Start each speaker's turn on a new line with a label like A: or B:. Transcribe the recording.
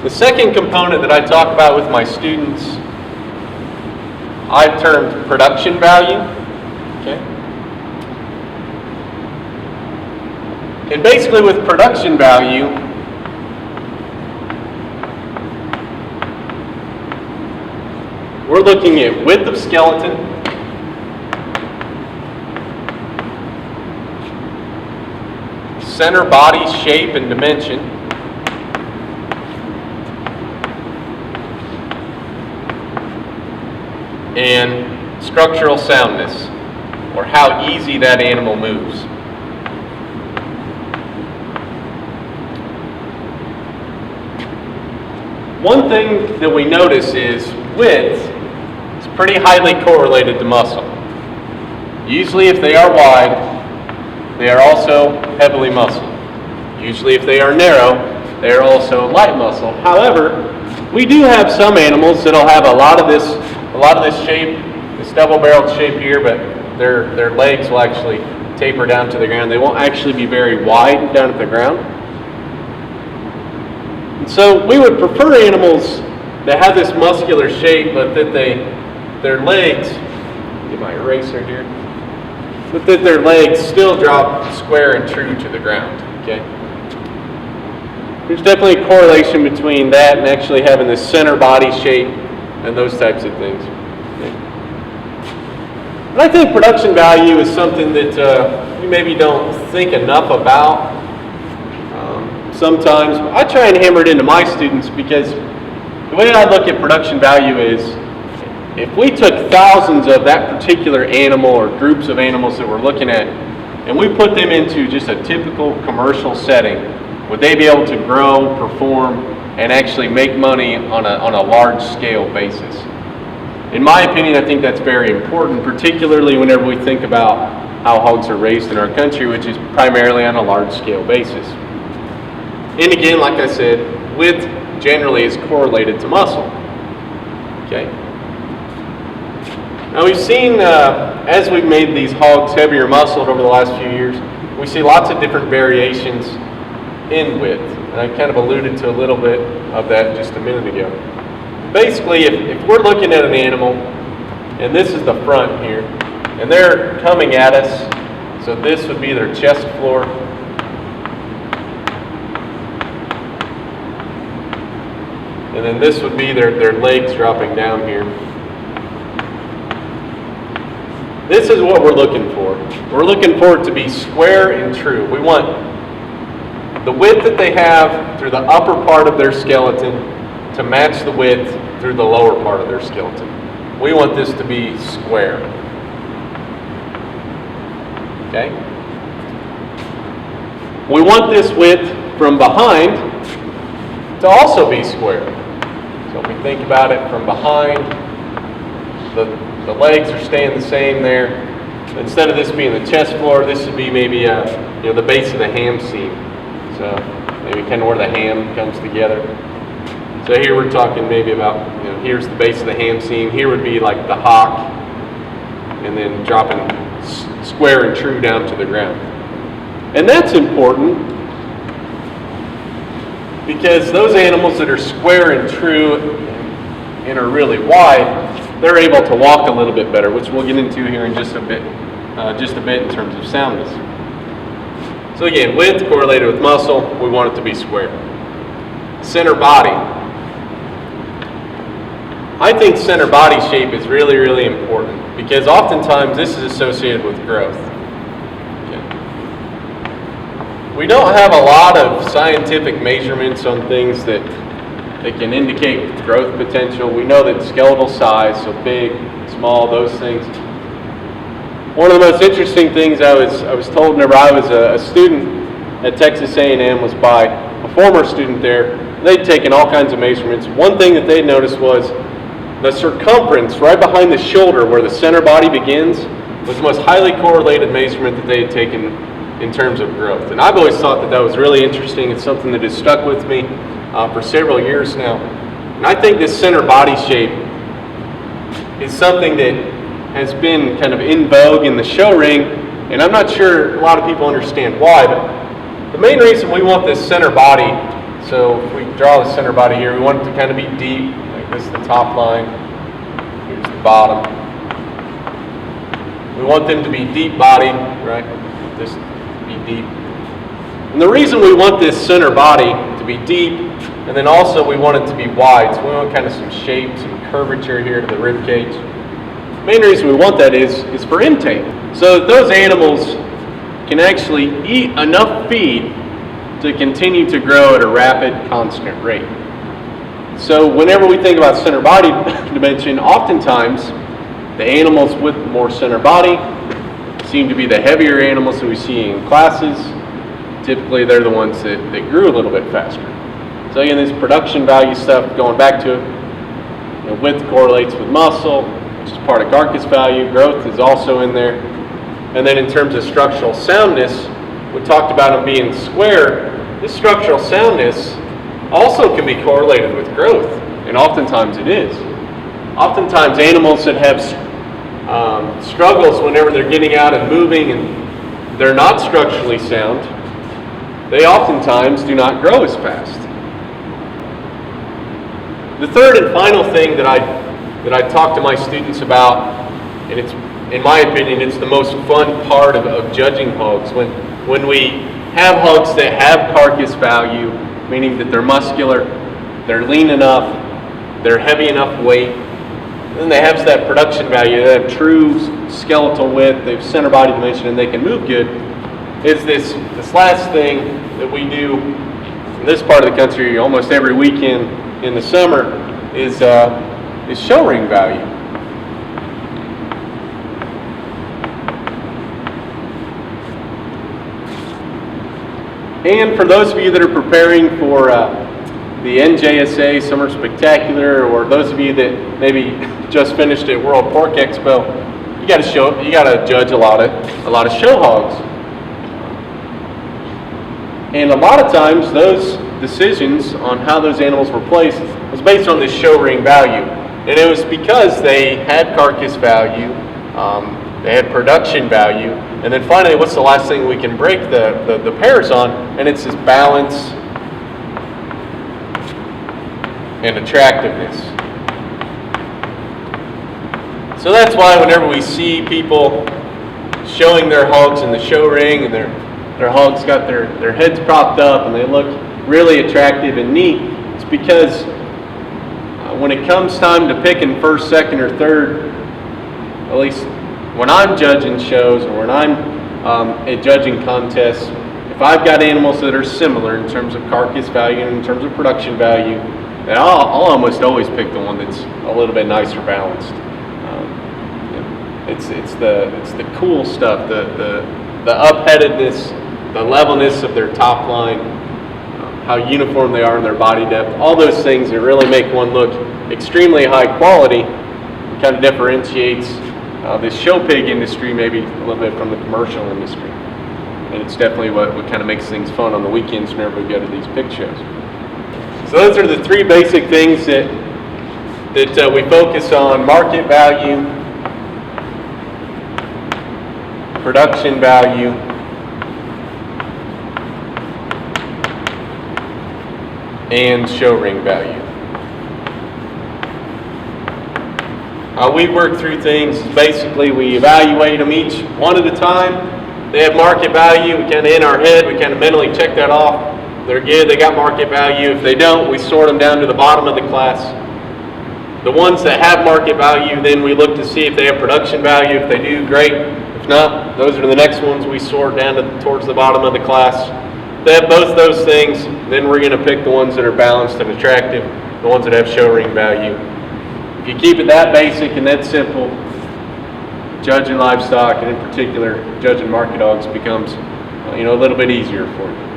A: The second component that I talk about with my students, I've termed production value. Okay? And basically with production value, we're looking at width of skeleton, center body shape and dimension, and structural soundness, or how easy that animal moves. One thing that we notice is width is pretty highly correlated to muscle. Usually if they are wide, they are also heavily muscled. Usually if they are narrow, they are also light muscle. However, we do have some animals that'll have a lot of this shape, this double-barreled shape here, but their legs will actually taper down to the ground. They won't actually be very wide down at the ground. And so we would prefer animals that have this muscular shape, but that their legs, get my eraser here, but that their legs still drop square and true to the ground. Okay. There's definitely a correlation between that and actually having this center body shape and those types of things. Okay. And I think production value is something that we maybe don't think enough about. Sometimes I try and hammer it into my students, because the way I look at production value is, if we took thousands of that particular animal or groups of animals that we're looking at, and we put them into just a typical commercial setting, would they be able to grow, perform, and actually make money on a large scale basis? In my opinion, I think that's very important, particularly whenever we think about how hogs are raised in our country, which is primarily on a large scale basis. And again, like I said, width generally is correlated to muscle. Okay. Now we've seen, as we've made these hogs heavier muscled over the last few years, we see lots of different variations in width. And I kind of alluded to a little bit of that just a minute ago. Basically, if we're looking at an animal, and this is the front here, and they're coming at us, so this would be their chest floor. And then this would be their legs dropping down here. This is what we're looking for. We're looking for it to be square and true. We want the width that they have through the upper part of their skeleton to match the width through the lower part of their skeleton. We want this to be square. Okay? We want this width from behind to also be square. So if we think about it from behind, the legs are staying the same there. Instead of this being the chest floor, this would be maybe the base of the ham seam. So maybe kind of where the ham comes together. So here we're talking maybe about, here's the base of the ham seam. Here would be like the hock, and then dropping square and true down to the ground. And that's important, because those animals that are square and true and are really wide, they're able to walk a little bit better, which we'll get into here in just a bit in terms of soundness. So again, width correlated with muscle, we want it to be square. Center body. I think center body shape is really, really important, because oftentimes this is associated with growth. We don't have a lot of scientific measurements on things that can indicate growth potential. We know that skeletal size, so big, small, those things. One of the most interesting things I was told whenever I was a student at Texas A&M was by a former student there. They'd taken all kinds of measurements. One thing that they'd noticed was the circumference right behind the shoulder, where the center body begins, was the most highly correlated measurement that they had taken in terms of growth. And I've always thought that was really interesting. It's something that has stuck with me for several years now. And I think this center body shape is something that has been kind of in vogue in the show ring, and I'm not sure a lot of people understand why, but the main reason we want this center body, so if we draw the center body here, we want it to kind of be deep, like this is the top line, here's the bottom. We want them to be deep bodied, right? This to be deep. And the reason we want this center body to be deep, and then also we want it to be wide, so we want kind of some shape, some curvature here to the rib cage. The main reason we want that is for intake. So that those animals can actually eat enough feed to continue to grow at a rapid, constant rate. So whenever we think about center body dimension, oftentimes the animals with more center body seem to be the heavier animals that we see in classes. Typically they're the ones that grew a little bit faster. So again, this production value stuff, going back to it, width correlates with muscle, which is part of carcass value. Growth is also in there. And then in terms of structural soundness, we talked about them being square. This structural soundness also can be correlated with growth, and oftentimes it is. Oftentimes animals that have struggles whenever they're getting out and moving and they're not structurally sound, they oftentimes do not grow as fast. The third and final thing that I talk to my students about, and it's, in my opinion, it's the most fun part of judging hogs. When we have hogs that have carcass value, meaning that they're muscular, they're lean enough, they're heavy enough weight, and then they have that production value, they have true skeletal width, they have center body dimension, and they can move good, is this last thing that we do in this part of the country almost every weekend in the summer is show ring value. And for those of you that are preparing for the NJSA Summer Spectacular, or those of you that maybe just finished at World Pork Expo, you got to judge a lot of show hogs. And a lot of times those decisions on how those animals were placed was based on this show ring value. And it was because they had carcass value, they had production value, and then finally, what's the last thing we can break the pairs on? And it's this balance and attractiveness. So that's why whenever we see people showing their hogs in the show ring and their hogs got their heads propped up and they look really attractive and neat, it's because when it comes time to picking first, second, or third, at least when I'm judging shows or when I'm at judging contests, if I've got animals that are similar in terms of carcass value and in terms of production value, then I'll almost always pick the one that's a little bit nicer balanced. It's the cool stuff, the up-headedness, the levelness of their top line, how uniform they are in their body depth, all those things that really make one look extremely high quality, kind of differentiates this show pig industry maybe a little bit from the commercial industry. And it's definitely what kind of makes things fun on the weekends whenever we go to these pig shows. So those are the three basic things that we focus on: market value, production value, and show ring value. We work through things, basically we evaluate them each one at a time. They have market value, we kind of in our head, we kind of mentally check that off. They're good, they got market value. If they don't, we sort them down to the bottom of the class. The ones that have market value, then we look to see if they have production value. If they do, great. If not, those are the next ones we sort down towards the bottom of the class. If they have both those things, then we're going to pick the ones that are balanced and attractive, the ones that have show ring value. If you keep it that basic and that simple, judging livestock, and in particular judging market hogs, becomes a little bit easier for you.